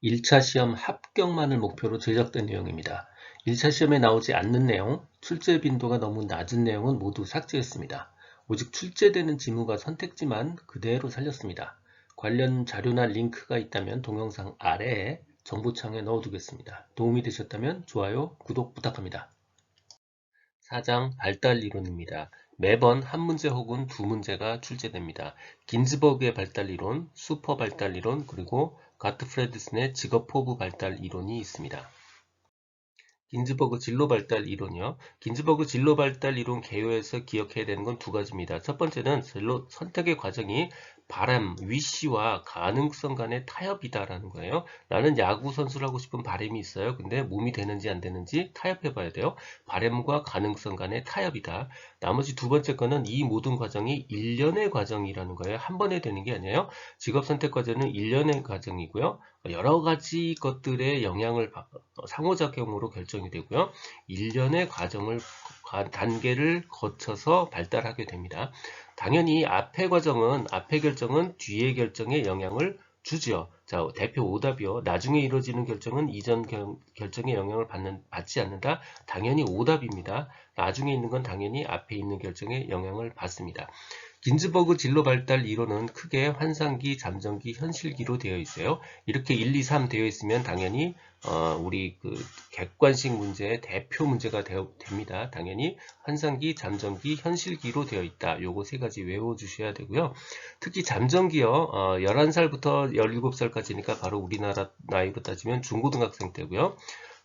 1차 시험 합격만을 목표로 제작된 내용입니다. 1차 시험에 나오지 않는 내용, 출제 빈도가 너무 낮은 내용은 모두 삭제했습니다. 오직 출제되는 지문과 선택지만 그대로 살렸습니다. 관련 자료나 링크가 있다면 동영상 아래에 정보창에 넣어두겠습니다. 도움이 되셨다면 좋아요, 구독 부탁합니다. 4장 발달 이론입니다. 매번 한 문제 혹은 두 문제가 출제됩니다. 긴즈버그의 발달 이론, 슈퍼 발달 이론, 그리고 가트프레드슨의 직업 포부 발달 이론이 있습니다. 긴즈버그 진로 발달 이론이요. 긴즈버그 진로 발달 이론 개요에서 기억해야 되는 건 두 가지입니다. 첫 번째는 진로 선택의 과정이 바람, 위시와 가능성 간의 타협이다라는 거예요. 나는 야구 선수를 하고 싶은 바람이 있어요. 근데 몸이 되는지 안 되는지 타협해 봐야 돼요. 바람과 가능성 간의 타협이다. 나머지 두 번째 거는 이 모든 과정이 일련의 과정이라는 거예요. 한 번에 되는 게 아니에요. 직업 선택 과정은 일련의 과정이고요. 여러 가지 것들의 영향을 상호작용으로 결정이 되고요. 일련의 단계를 거쳐서 발달하게 됩니다. 당연히 앞의 결정은 뒤의 결정에 영향을 주지요. 자, 대표 오답이요. 나중에 이루어지는 결정은 이전 결정에 영향을 받지 않는다. 당연히 오답입니다. 나중에 있는 건 당연히 앞에 있는 결정에 영향을 받습니다. 긴즈버그 진로 발달 이론은 크게 환상기, 잠정기, 현실기로 되어 있어요. 이렇게 1, 2, 3 되어 있으면 당연히 우리 그 객관식 문제의 대표 문제가 됩니다. 당연히 환상기, 잠정기, 현실기로 되어 있다. 요거 세 가지 외워주셔야 되고요. 특히 잠정기요. 11살부터 17살까지니까 바로 우리나라 나이로 따지면 중고등학생 때고요.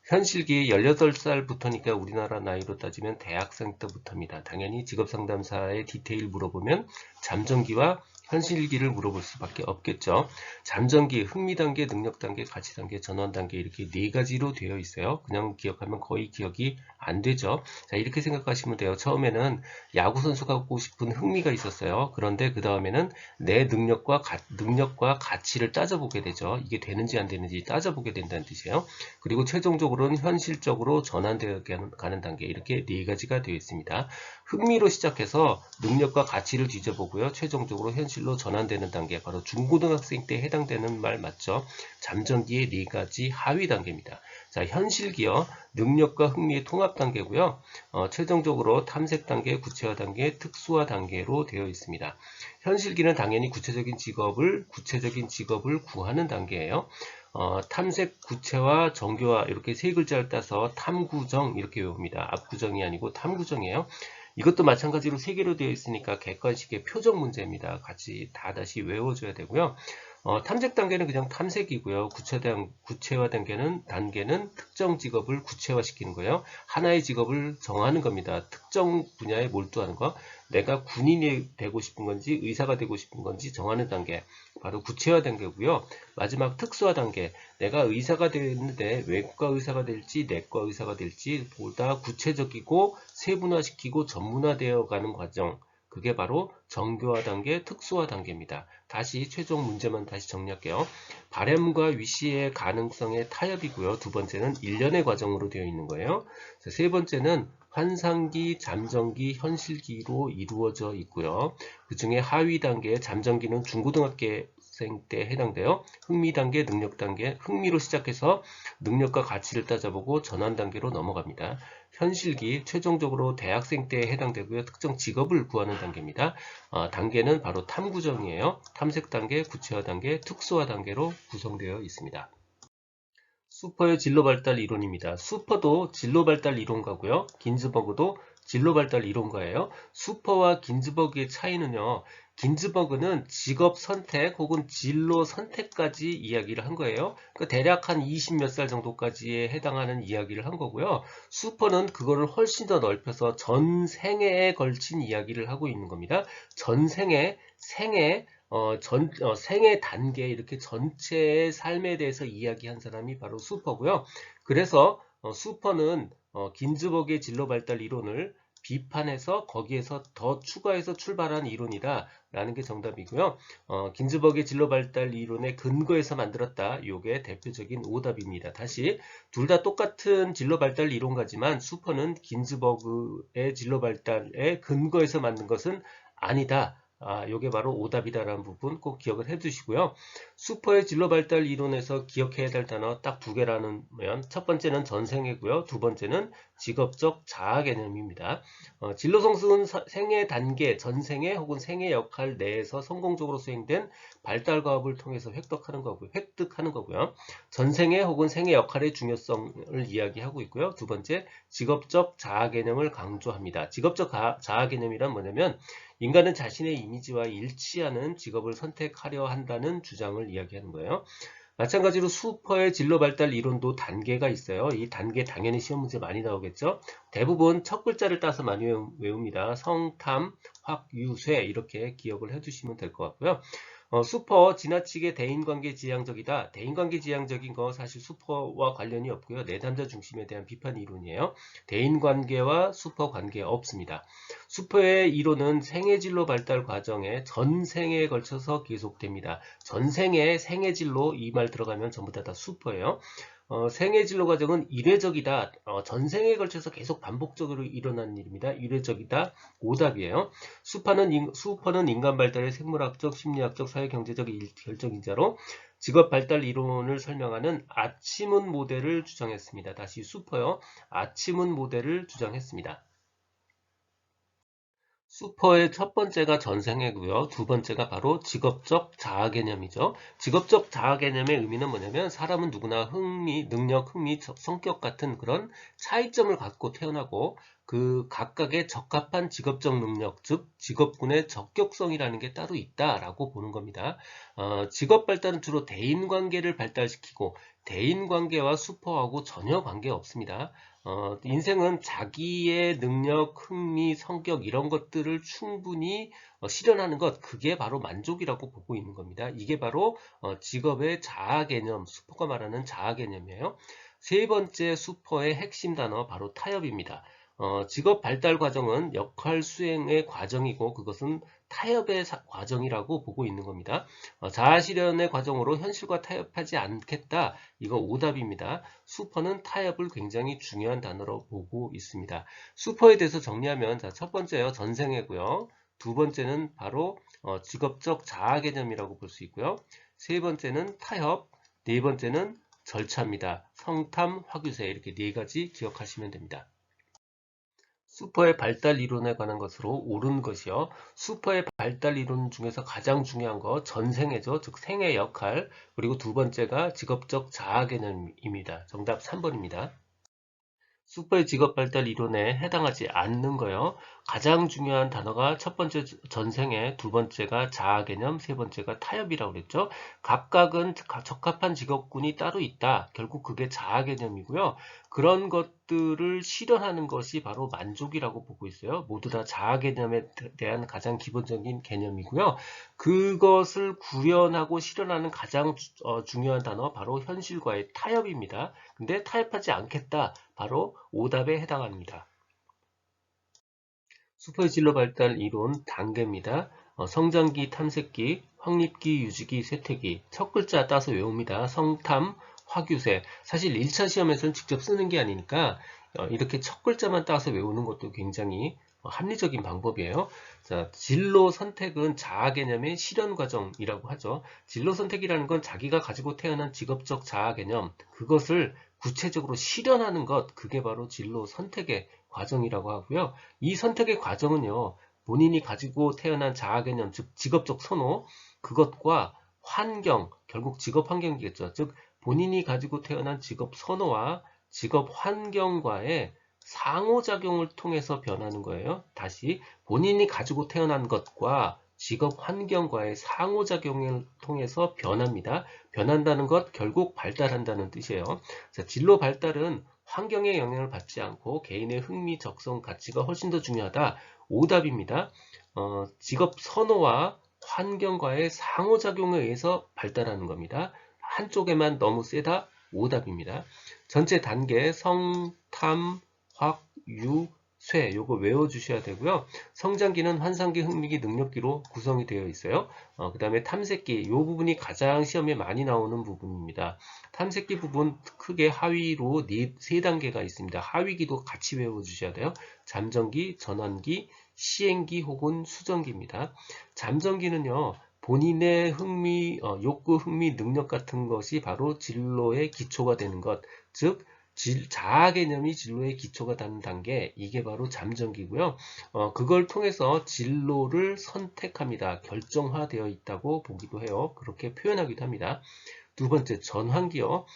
현실기 18살부터니까 우리나라 나이로 따지면 대학생 때부터입니다. 당연히 직업상담사의 디테일 물어보면 잠정기와 현실기를 물어볼 수밖에 없겠죠. 잠정기, 흥미단계, 능력단계, 가치단계, 전환단계 이렇게 네 가지로 되어 있어요. 그냥 기억하면 거의 기억이 안 되죠. 자, 이렇게 생각하시면 돼요. 처음에는 야구선수가 하고 싶은 흥미가 있었어요. 그런데 그 다음에는 내 능력과 가치를 따져보게 되죠. 이게 되는지 안 되는지 따져보게 된다는 뜻이에요. 그리고 최종적으로는 현실적으로 전환되어 가는 단계 이렇게 네 가지가 되어 있습니다. 흥미로 시작해서 능력과 가치를 뒤져보고요. 최종적으로 현실로 전환되는 단계 바로 중고등학생 때 해당되는 말 맞죠? 잠정기의 네 가지 하위 단계입니다. 자, 현실기요. 능력과 흥미의 통합 단계고요. 최종적으로 탐색 단계, 구체화 단계, 특수화 단계로 되어 있습니다. 현실기는 당연히 구체적인 직업을 구하는 단계예요. 탐색, 구체화, 정교화 이렇게 세 글자를 따서 탐구정 이렇게 외웁니다. 압구정이 아니고 탐구정이에요. 이것도 마찬가지로 세 개로 되어 있으니까 객관식의 표적 문제입니다. 같이 다시 외워줘야 되고요. 탐색 단계는 그냥 탐색이고요. 구체화 단계는 특정 직업을 구체화시키는 거예요. 하나의 직업을 정하는 겁니다. 특정 분야에 몰두하는 거. 내가 군인이 되고 싶은 건지 의사가 되고 싶은 건지 정하는 단계. 바로 구체화 단계고요. 마지막 특수화 단계. 내가 의사가 되었는데 외과 의사가 될지 내과 의사가 될지 보다 구체적이고 세분화시키고 전문화되어 가는 과정. 그게 바로 정교화 단계, 특수화 단계입니다. 다시 최종 문제만 다시 정리할게요. 바램과 위시의 가능성의 타협이고요. 두 번째는 일련의 과정으로 되어 있는 거예요. 세 번째는 환상기, 잠정기, 현실기로 이루어져 있고요. 그 중에 하위 단계 잠정기는 중고등학생 때 해당돼요. 흥미 단계, 능력 단계, 흥미로 시작해서 능력과 가치를 따져보고 전환 단계로 넘어갑니다. 현실기, 최종적으로 대학생 때에 해당되고요. 특정 직업을 구하는 단계입니다. 단계는 바로 탐구정이에요. 탐색 단계, 구체화 단계, 특수화 단계로 구성되어 있습니다. 슈퍼의 진로 발달 이론입니다. 슈퍼도 진로 발달 이론가고요. 긴즈버그도 진로 발달 이론가예요. 슈퍼와 긴즈버그의 차이는요. 긴즈버그는 직업 선택 혹은 진로 선택까지 이야기를 한 거예요. 그러니까 대략 한 20 몇 살 정도까지에 해당하는 이야기를 한 거고요. 슈퍼는 그거를 훨씬 더 넓혀서 전생애에 걸친 이야기를 하고 있는 겁니다. 전생애, 생애 단계 이렇게 전체의 삶에 대해서 이야기한 사람이 바로 슈퍼고요. 그래서 슈퍼는 긴즈버그의 진로 발달 이론을 비판해서 거기에서 더 추가해서 출발한 이론이다 라는 게 정답이고요. 긴즈버그의 진로 발달 이론의 근거에서 만들었다. 이게 대표적인 오답입니다. 다시 둘 다 똑같은 진로 발달 이론가지만 슈퍼는 긴즈버그의 진로 발달의 근거에서 만든 것은 아니다. 요게 바로 오답이다라는 부분 꼭 기억을 해 두시고요. 수퍼의 진로 발달 이론에서 기억해야 될 단어 딱 두 개라는 면, 첫 번째는 전생애고요. 두 번째는 직업적 자아 개념입니다. 진로 성숙은 생애 단계, 전생애 혹은 생애 역할 내에서 성공적으로 수행된 발달 과업을 통해서 획득하는 거고요. 전생애 혹은 생애 역할의 중요성을 이야기하고 있고요. 두 번째, 직업적 자아 개념을 강조합니다. 직업적 자아 개념이란 뭐냐면 인간은 자신의 이미지와 일치하는 직업을 선택하려 한다는 주장을 이야기하는 거예요. 마찬가지로 수퍼의 진로 발달 이론도 단계가 있어요. 이 단계 당연히 시험 문제 많이 나오겠죠. 대부분 첫 글자를 따서 많이 외웁니다. 성탐, 확, 유, 쇠 이렇게 기억을 해두시면 될 것 같고요. 수퍼 지나치게 대인관계 지향적이다. 대인관계 지향적인 거 사실 수퍼와 관련이 없고요. 내담자 중심에 대한 비판 이론이에요. 대인관계와 수퍼 관계 없습니다. 수퍼의 이론은 생애진로 발달 과정에 전생에 걸쳐서 계속됩니다. 전생에 생애진로 이 말 들어가면 전부 다 수퍼예요. 생애진로 과정은 이례적이다. 전생에 걸쳐서 계속 반복적으로 일어나는 일입니다. 이례적이다. 오답이에요. 수퍼는 인간 발달의 생물학적, 심리학적, 사회경제적 결정인자로 직업 발달 이론을 설명하는 아치문 모델을 주장했습니다. 다시 수퍼요. 아치문 모델을 주장했습니다. 수퍼의 첫 번째가 전생애고요. 두 번째가 바로 직업적 자아 개념이죠. 직업적 자아 개념의 의미는 뭐냐면 사람은 누구나 능력, 성격 같은 그런 차이점을 갖고 태어나고 그 각각의 적합한 직업적 능력, 즉 직업군의 적격성이라는 게 따로 있다라고 보는 겁니다. 직업 발달은 주로 대인관계를 발달시키고 대인관계와 수퍼하고 전혀 관계 없습니다. 인생은 자기의 능력, 성격 이런 것들을 충분히 실현하는 것, 그게 바로 만족이라고 보고 있는 겁니다. 이게 바로 직업의 자아 개념, 수퍼가 말하는 자아 개념이에요. 세 번째 수퍼의 핵심 단어 바로 타협입니다. 직업 발달 과정은 역할 수행의 과정이고 그것은 타협의 과정이라고 보고 있는 겁니다. 자아 실현의 과정으로 현실과 타협하지 않겠다. 이거 오답입니다. 수퍼는 타협을 굉장히 중요한 단어로 보고 있습니다. 수퍼에 대해서 정리하면 첫 번째요. 전생애고요. 두 번째는 바로 직업적 자아 개념이라고 볼 수 있고요. 세 번째는 타협, 네 번째는 절차입니다. 성탐, 화규세 이렇게 네 가지 기억하시면 됩니다. 수퍼의 발달 이론에 관한 것으로 옳은 것이요. 수퍼의 발달 이론 중에서 가장 중요한 거 전생애죠. 즉 생애 역할. 그리고 두 번째가 직업적 자아 개념입니다. 정답 3번입니다. 수퍼의 직업 발달 이론에 해당하지 않는 거요. 가장 중요한 단어가 첫 번째 전생애, 두 번째가 자아 개념, 세 번째가 타협이라고 그랬죠. 각각은 적합한 직업군이 따로 있다. 결국 그게 자아 개념이고요. 그런 것들을 실현하는 것이 바로 만족이라고 보고 있어요. 모두 다 자아 개념에 대한 가장 기본적인 개념이고요. 그것을 구현하고 실현하는 가장 중요한 단어 바로 현실과의 타협입니다. 근데 타협하지 않겠다. 바로 오답에 해당합니다. 수퍼의 진로 발달 이론 단계입니다. 성장기, 탐색기, 확립기, 유지기, 쇠퇴기. 첫 글자 따서 외웁니다. 성탐, 화규세. 사실 1차 시험에서는 직접 쓰는 게 아니니까 이렇게 첫 글자만 따서 외우는 것도 굉장히 합리적인 방법이에요. 자, 진로 선택은 자아 개념의 실현 과정이라고 하죠. 진로 선택이라는 건 자기가 가지고 태어난 직업적 자아 개념, 그것을 구체적으로 실현하는 것, 그게 바로 진로 선택의 과정이라고 하고요. 이 선택의 과정은요, 본인이 가지고 태어난 자아 개념, 즉 직업적 선호, 그것과 환경, 결국 직업 환경이겠죠. 즉 본인이 가지고 태어난 직업 선호와 직업 환경과의 상호작용을 통해서 변하는 거예요. 다시 본인이 가지고 태어난 것과 직업 환경과의 상호작용을 통해서 변합니다. 변한다는 것 결국 발달한다는 뜻이에요. 자, 진로 발달은 환경의 영향을 받지 않고 개인의 흥미, 적성, 가치가 훨씬 더 중요하다. 오답입니다. 직업 선호와 환경과의 상호작용에 의해서 발달하는 겁니다. 한쪽에만 너무 세다. 오답입니다. 전체 단계 성, 탐, 확, 유, 쇠, 요거 외워주셔야 되고요. 성장기는 환상기, 흥미기, 능력기로 구성이 되어 있어요. 그 다음에 탐색기, 요 부분이 가장 시험에 많이 나오는 부분입니다. 탐색기 부분 크게 하위로 3단계가 있습니다. 하위기도 같이 외워주셔야 돼요. 잠정기, 전환기, 시행기 혹은 수정기입니다. 잠정기는요, 본인의 흥미, 욕구, 흥미, 능력 같은 것이 바로 진로의 기초가 되는 것, 즉 자아 개념이 진로의 기초가 되는 단계, 이게 바로 잠정기고요. 그걸 통해서 진로를 선택합니다. 결정화되어 있다고 보기도 해요. 그렇게 표현하기도 합니다. 두 번째, 전환기요.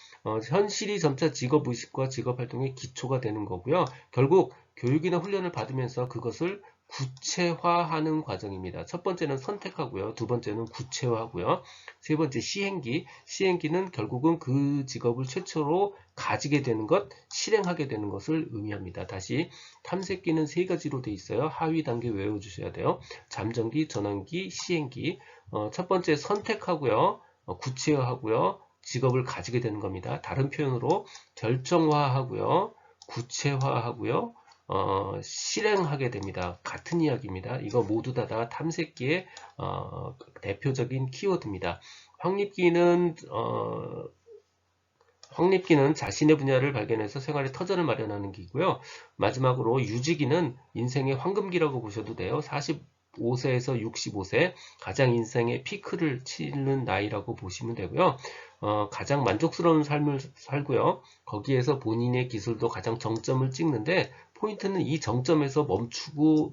현실이 점차 직업의식과 직업활동의 기초가 되는 거고요. 결국 교육이나 훈련을 받으면서 그것을 구체화하는 과정입니다. 첫 번째는 선택하고요. 두 번째는 구체화하고요. 세 번째, 시행기. 시행기는 결국은 그 직업을 최초로 가지게 되는 것, 실행하게 되는 것을 의미합니다. 다시, 탐색기는 3가지로 되어 있어요. 하위 단계 외워주셔야 돼요. 잠정기, 전환기, 시행기. 첫 번째, 선택하고요. 구체화하고요. 직업을 가지게 되는 겁니다. 다른 표현으로 결정화하고요. 구체화하고요. 실행하게 됩니다. 같은 이야기입니다. 이거 모두 다 탐색기의 대표적인 키워드입니다. 확립기는 자신의 분야를 발견해서 생활의 터전을 마련하는 기고요. 마지막으로 유지기는 인생의 황금기라고 보셔도 돼요. 45세에서 65세 가장 인생의 피크를 치는 나이라고 보시면 되고요. 가장 만족스러운 삶을 살고요. 거기에서 본인의 기술도 가장 정점을 찍는데 포인트는 이 정점에서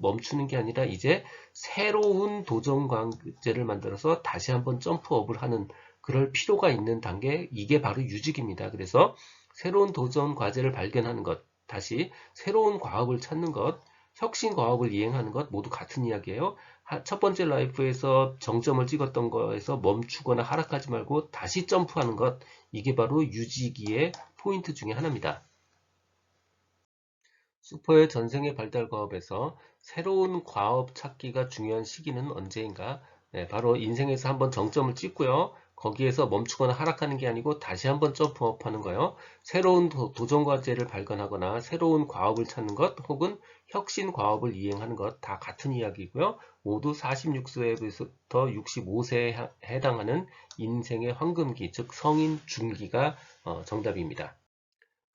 멈추는 게 아니라 이제 새로운 도전 관계를 만들어서 다시 한번 점프업을 하는 그럴 필요가 있는 단계, 이게 바로 유직입니다. 그래서 새로운 도전 과제를 발견하는 것, 다시 새로운 과업을 찾는 것, 혁신 과업을 이행하는 것 모두 같은 이야기예요. 첫 번째 라이프에서 정점을 찍었던 거에서 멈추거나 하락하지 말고 다시 점프하는 것, 이게 바로 유지기의 포인트 중에 하나입니다. 슈퍼의 전생의 발달 과업에서 새로운 과업 찾기가 중요한 시기는 언제인가? 네, 바로 인생에서 한번 정점을 찍고요. 거기에서 멈추거나 하락하는 게 아니고 다시 한번 점프업 하는 거예요. 새로운 도전 과제를 발견하거나 새로운 과업을 찾는 것 혹은 혁신 과업을 이행하는 것 다 같은 이야기고요. 모두 46세부터 65세에 해당하는 인생의 황금기, 즉 성인 중기가 정답입니다.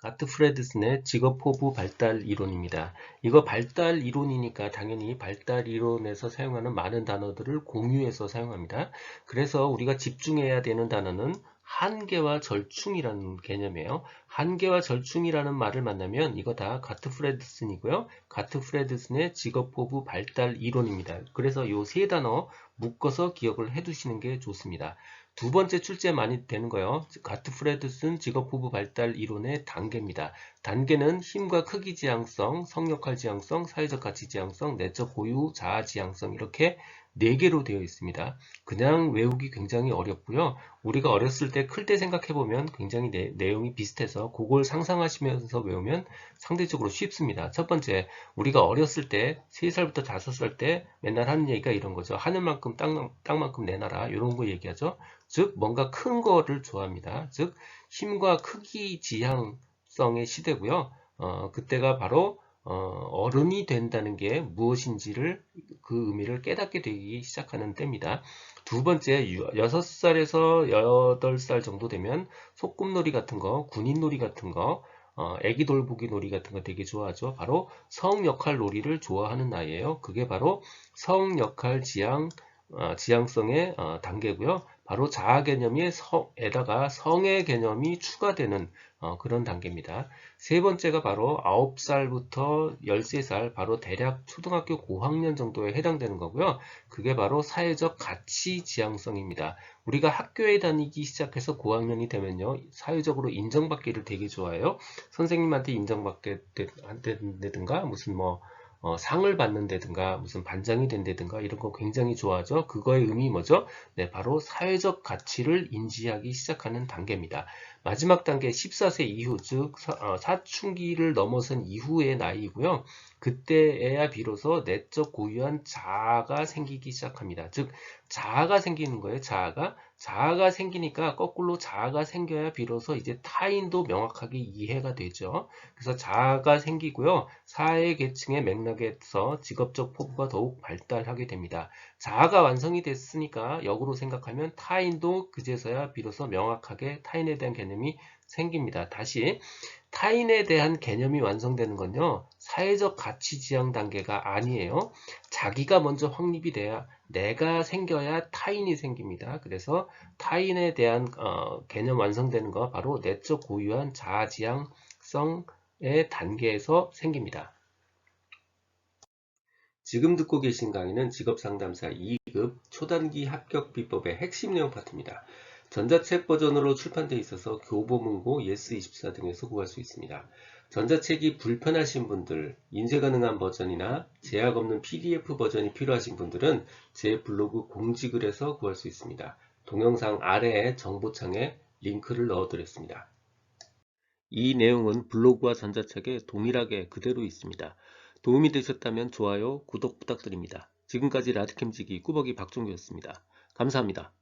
가트 프레드슨의 직업포부 발달 이론입니다. 이거 발달 이론이니까 당연히 발달 이론에서 사용하는 많은 단어들을 공유해서 사용합니다. 그래서 우리가 집중해야 되는 단어는 한계와 절충이라는 개념이에요. 한계와 절충이라는 말을 만나면 이거 다 가트 프레드슨이고요. 가트 프레드슨의 직업포부 발달 이론입니다. 그래서 이 세 단어 묶어서 기억을 해두시는 게 좋습니다. 두 번째 출제 많이 되는 거요. 가트 프레드슨 직업부부 발달 이론의 단계입니다. 단계는 힘과 크기 지향성, 성역할 지향성, 사회적 가치 지향성, 내적 고유 자아 지향성 이렇게 4개로 되어 있습니다. 그냥 외우기 굉장히 어렵고요. 우리가 어렸을 때 클 때 생각해보면 굉장히 내용이 비슷해서 그걸 상상하시면서 외우면 상대적으로 쉽습니다. 첫 번째, 우리가 어렸을 때 3살부터 5살 때 맨날 하는 얘기가 이런 거죠. 하늘만큼 땅만큼 내놔라 이런 거 얘기하죠. 즉 뭔가 큰 거를 좋아합니다. 즉 힘과 크기 지향성의 시대고요. 그때가 바로 어른이 된다는 게 무엇인지를 그 의미를 깨닫게 되기 시작하는 때입니다. 두 번째, 6살에서 8살 정도 되면 소꿉놀이 같은 거, 군인놀이 같은 거, 애기 돌보기 놀이 같은 거 되게 좋아하죠. 바로 성역할 놀이를 좋아하는 나이예요. 그게 바로 성역할 지향성의 단계고요. 바로 자아 개념이 에다가 성의 개념이 추가되는 그런 단계입니다. 세 번째가 바로 9살부터 13살, 바로 대략 초등학교 고학년 정도에 해당되는 거고요. 그게 바로 사회적 가치 지향성입니다. 우리가 학교에 다니기 시작해서 고학년이 되면요, 사회적으로 인정받기를 되게 좋아해요. 선생님한테 인정받게 된다든가, 무슨 상을 받는다든가 무슨 반장이 된다든가 이런 거 굉장히 좋아하죠. 그거의 의미 뭐죠? 네, 바로 사회적 가치를 인지하기 시작하는 단계입니다. 마지막 단계 14세 이후, 즉 사춘기를 넘어선 이후의 나이이고요. 그때에야 비로소 내적 고유한 자아가 생기기 시작합니다. 즉 자아가 생기는 거예요. 자아가 생기니까 거꾸로 자아가 생겨야 비로소 이제 타인도 명확하게 이해가 되죠. 그래서 자아가 생기고요. 사회 계층의 맥락에서 직업적 포부가 더욱 발달하게 됩니다. 자아가 완성이 됐으니까 역으로 생각하면 타인도 그제서야 비로소 명확하게 타인에 대한 개념이 생깁니다. 다시 타인에 대한 개념이 완성되는 건요, 사회적 가치 지향 단계가 아니에요. 자기가 먼저 확립이 돼야, 내가 생겨야 타인이 생깁니다. 그래서 타인에 대한 개념 완성되는 거 바로 내적 고유한 자아 지향성의 단계에서 생깁니다. 지금 듣고 계신 강의는 직업상담사 2급 초단기 합격 비법의 핵심 내용 파트입니다. 전자책 버전으로 출판되어 있어서 교보문고, 예스24 등에서 구할 수 있습니다. 전자책이 불편하신 분들, 인쇄 가능한 버전이나 제약 없는 PDF 버전이 필요하신 분들은 제 블로그 공지글에서 구할 수 있습니다. 동영상 아래에 정보창에 링크를 넣어드렸습니다. 이 내용은 블로그와 전자책에 동일하게 그대로 있습니다. 도움이 되셨다면 좋아요, 구독 부탁드립니다. 지금까지 라디캠지기 꾸벅이 박종규였습니다. 감사합니다.